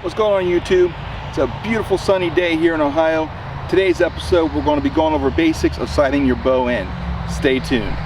What's going on YouTube? It's a beautiful sunny day here in Ohio. Today's episode we're going to be going over basics of sighting your bow in. Stay tuned.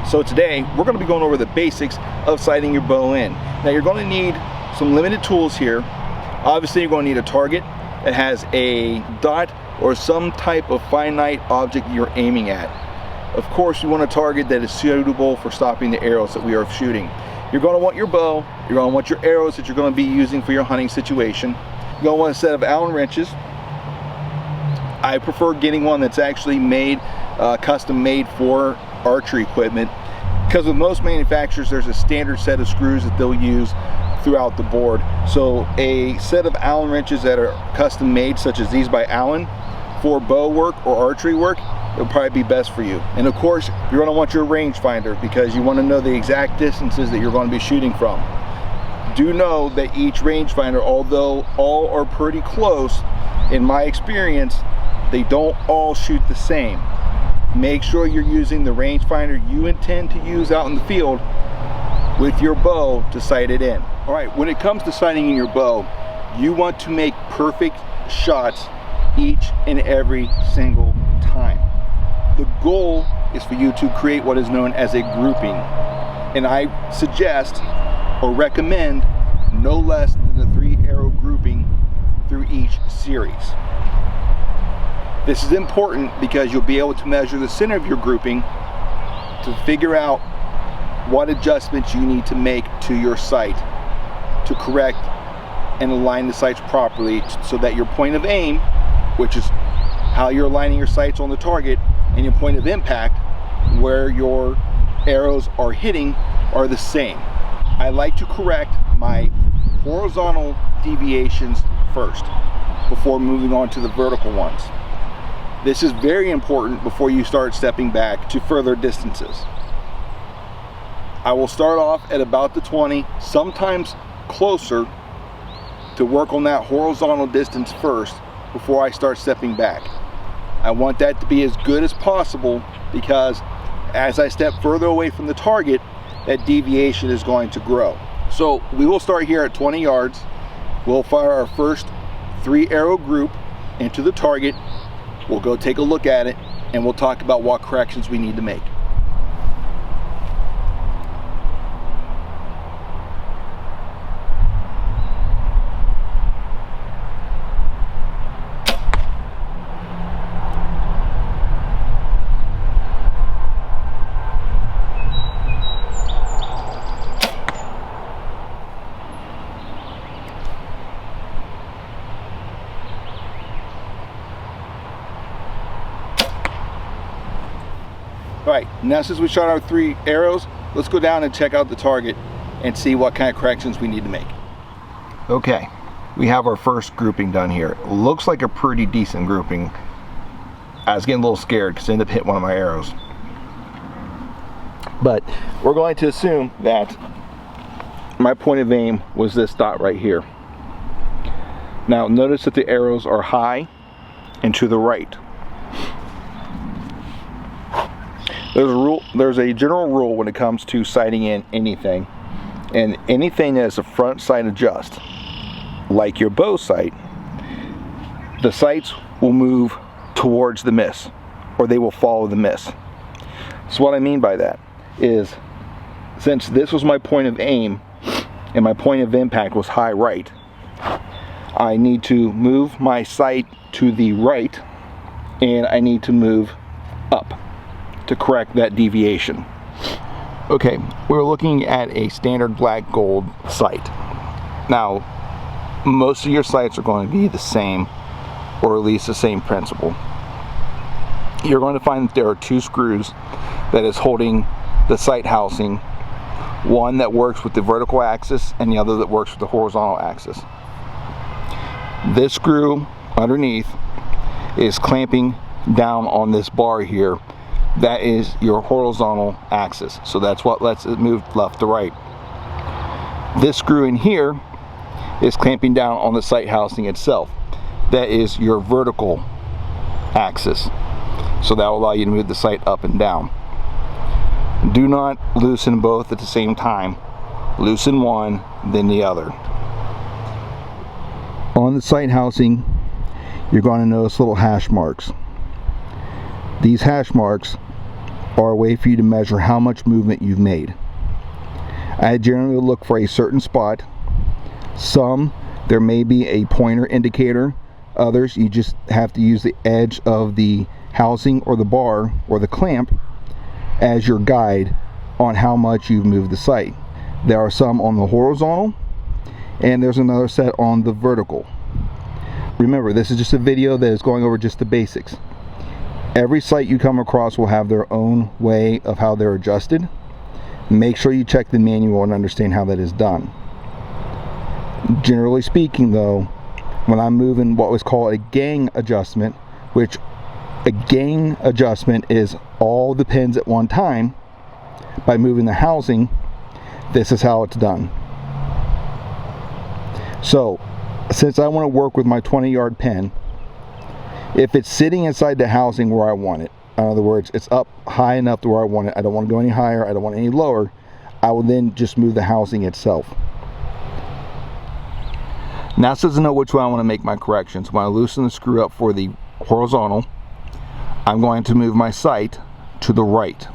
So today we're going to be going over the basics of sighting your bow in. Now you're going to need some limited tools here. Obviously you're going to need a target that has a dot or some type of finite object you're aiming at. Of course you want a target that is suitable for stopping the arrows that we are shooting. You're going to want your bow, you're going to want your arrows that you're going to be using for your hunting situation. You're going to want a set of Allen wrenches. I prefer getting one that's actually made, custom made for archery equipment, because with most manufacturers there's a standard set of screws that they'll use throughout the board. So a set of Allen wrenches that are custom made, such as these by Allen, for bow work or archery work, it'll probably be best for you. And of course you're going to want your rangefinder, because you want to know the exact distances that you're going to be shooting from. Do know that each rangefinder, although all are pretty close, in my experience they don't all shoot the same. Make sure you're using the rangefinder you intend to use out in the field with your bow to sight it in. All right, when it comes to sighting in your bow, you want to make perfect shots each and every single time. The goal is for you to create what is known as a grouping. And I suggest or recommend no less than the 3-arrow grouping through each series. This is important because you'll be able to measure the center of your grouping to figure out what adjustments you need to make to your sight to correct and align the sights properly, so that your point of aim, which is how you're aligning your sights on the target, and your point of impact, where your arrows are hitting, are the same. I like to correct my horizontal deviations first before moving on to the vertical ones. This is very important before you start stepping back to further distances. I will start off at about the 20, sometimes closer, to work on that horizontal distance first before I start stepping back. I want that to be as good as possible, because as I step further away from the target, that deviation is going to grow. So we will start here at 20 yards. We'll fire our first 3-arrow group into the target. We'll go take a look at it, and we'll talk about what corrections we need to make. All right, now since we shot our 3 arrows, let's go down and check out the target and see what kind of corrections we need to make. Okay, we have our first grouping done here. It looks like a pretty decent grouping. I was getting a little scared because I ended up hitting one of my arrows. But we're going to assume that my point of aim was this dot right here. Now notice that the arrows are high and to the right. There's a general rule when it comes to sighting in anything, and anything that is a front sight adjust, like your bow sight, the sights will move towards the miss, or they will follow the miss. So what I mean by that is, since this was my point of aim and my point of impact was high right, I need to move my sight to the right, and I need to move up to correct that deviation. Okay, we're looking at a standard black gold sight. Now, most of your sights are going to be the same, or at least the same principle. You're going to find that there are two screws that is holding the sight housing, one that works with the vertical axis and the other that works with the horizontal axis. This screw underneath is clamping down on this bar here. That is your horizontal axis, so that's what lets it move left to right. This screw in here is clamping down on the sight housing itself. That is your vertical axis, so that will allow you to move the sight up and down. Do not loosen both at the same time. Loosen one, then the other. On the sight housing, you're going to notice little hash marks. These hash marks are a way for you to measure how much movement you've made. I generally look for a certain spot. Some, there may be a pointer indicator. Others, you just have to use the edge of the housing or the bar or the clamp as your guide on how much you've moved the sight. There are some on the horizontal, and there's another set on the vertical. Remember, this is just a video that is going over just the basics. Every sight you come across will have their own way of how they're adjusted. Make sure you check the manual and understand how that is done. Generally speaking though, when I'm moving what was called a gang adjustment, which a gang adjustment is all the pins at one time, by moving the housing, this is how it's done. So, since I want to work with my 20-yard pin, if it's sitting inside the housing where I want it, in other words, it's up high enough to where I want it, I don't want to go any higher, I don't want any lower, I will then just move the housing itself. Now, so to know which way I want to make my corrections, when I loosen the screw up for the horizontal, I'm going to move my sight to the right,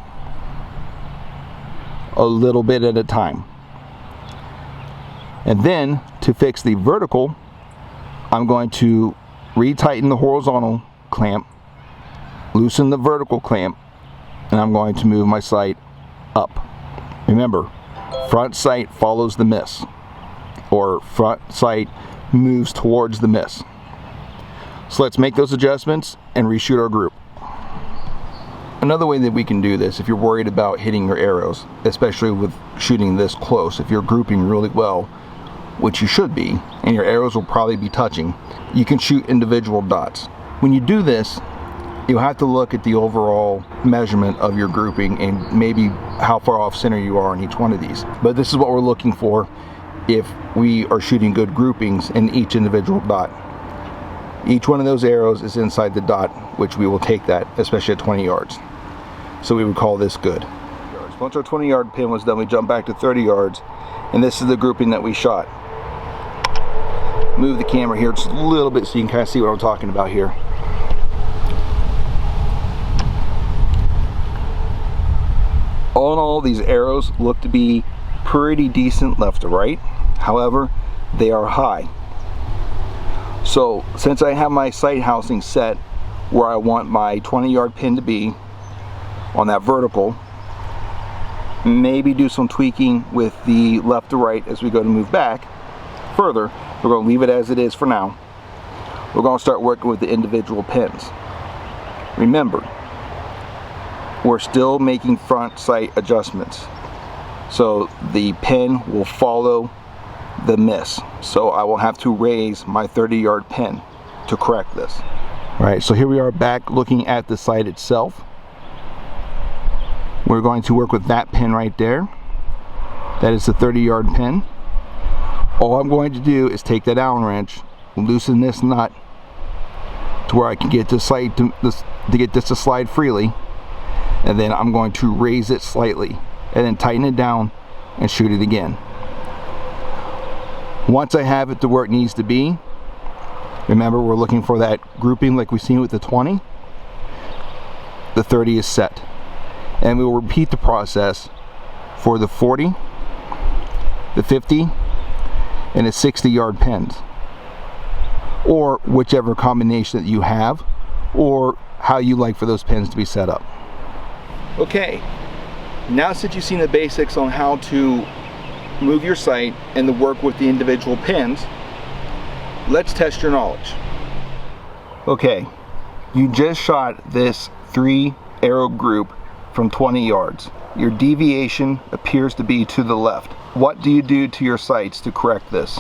a little bit at a time. And then, to fix the vertical, I'm going to retighten the horizontal clamp, loosen the vertical clamp, and I'm going to move my sight up. Remember, front sight follows the miss, or front sight moves towards the miss. So let's make those adjustments and reshoot our group. Another way that we can do this, if you're worried about hitting your arrows, especially with shooting this close, if you're grouping really well, which you should be, and your arrows will probably be touching, you can shoot individual dots. When you do this, you'll have to look at the overall measurement of your grouping and maybe how far off center you are on each one of these. But this is what we're looking for if we are shooting good groupings in each individual dot. Each one of those arrows is inside the dot, which we will take that, especially at 20 yards. So we would call this good. Once our 20-yard pin was done, we jumped back to 30 yards, and this is the grouping that we shot. Move the camera here just a little bit so you can kind of see what I'm talking about here. All in all, these arrows look to be pretty decent left to right. However, they are high. So since I have my sight housing set where I want my 20-yard pin to be on that vertical, maybe do some tweaking with the left to right as we go to move back further. We're going to leave it as it is for now. We're going to start working with the individual pins. Remember, we're still making front sight adjustments, so the pin will follow the miss. So I will have to raise my 30-yard pin to correct this. All right, so here we are back looking at the sight itself. We're going to work with that pin right there. That is the 30-yard pin. All I'm going to do is take that Allen wrench, loosen this nut to where I can get this sight to get this to slide freely, and then I'm going to raise it slightly and then tighten it down and shoot it again. Once I have it to where it needs to be, remember we're looking for that grouping like we've seen with the 20. The 30 is set, and we will repeat the process for the 40, the 50, and the 60-yard pins, or whichever combination that you have, or how you like for those pins to be set up. Okay, now since you've seen the basics on how to move your sight and the work with the individual pins, let's test your knowledge. Okay, you just shot this 3 arrow group from 20 yards. Your deviation appears to be to the left. What do you do to your sights to correct this?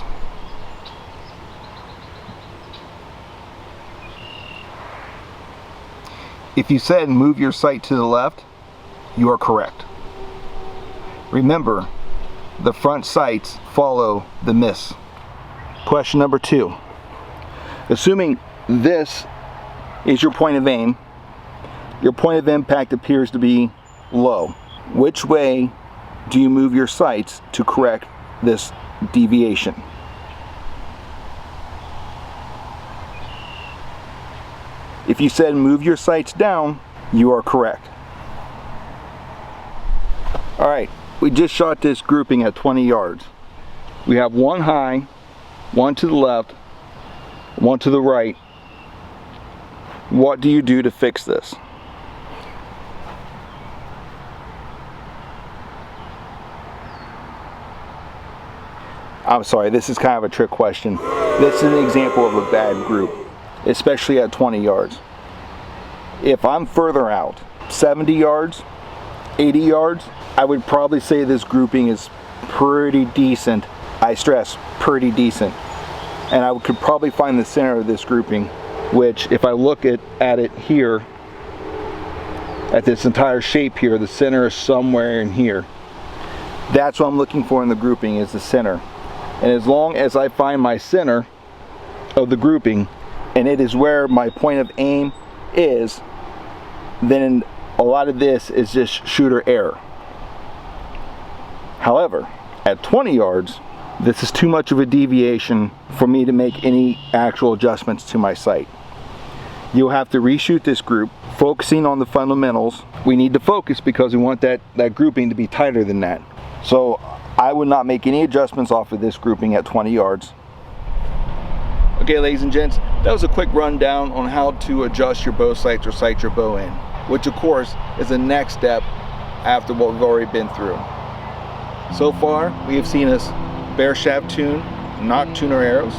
If you said move your sight to the left, you are correct. Remember, the front sights follow the miss. Question number 2. Assuming this is your point of aim, your point of impact appears to be low. Which way do you move your sights to correct this deviation? If you said move your sights down, you are correct. Alright, we just shot this grouping at 20 yards. We have one high, one to the left, one to the right. What do you do to fix this? I'm sorry, this is kind of a trick question. This is an example of a bad group, especially at 20 yards. If I'm further out, 70 yards, 80 yards, I would probably say this grouping is pretty decent. I stress, pretty decent. And I could probably find the center of this grouping, which if I look at it here, at this entire shape here, the center is somewhere in here. That's what I'm looking for in the grouping, is the center. And as long as I find my center of the grouping, and it is where my point of aim is, then a lot of this is just shooter error. However, at 20 yards, this is too much of a deviation for me to make any actual adjustments to my sight. You'll have to reshoot this group, focusing on the fundamentals. We need to focus because we want that grouping to be tighter than that. So I would not make any adjustments off of this grouping at 20 yards. Okay, ladies and gents, that was a quick rundown on how to adjust your bow sights or sight your bow in, which of course is the next step after what we've already been through. So far, we have seen us bare shaft tune, not tune our arrows.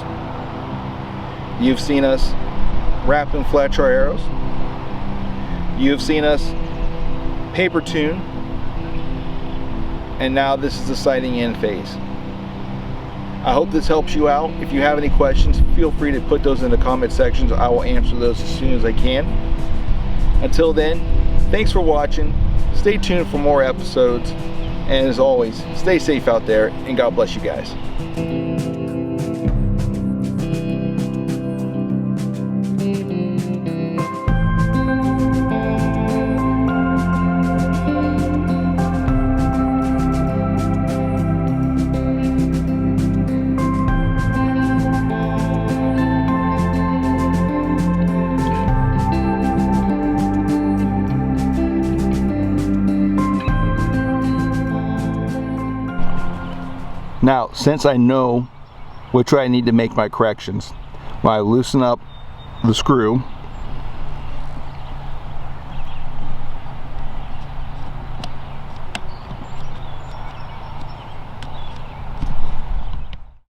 You've seen us wrap and fletch our arrows. You've seen us paper tune, and now this is the sighting in phase. I hope this helps you out. If you have any questions, feel free to put those in the comment sections. I will answer those as soon as I can. Until then, thanks for watching. Stay tuned for more episodes. And as always, stay safe out there, and God bless you guys. Now, since I know which way I need to make my corrections, when I loosen up the screw,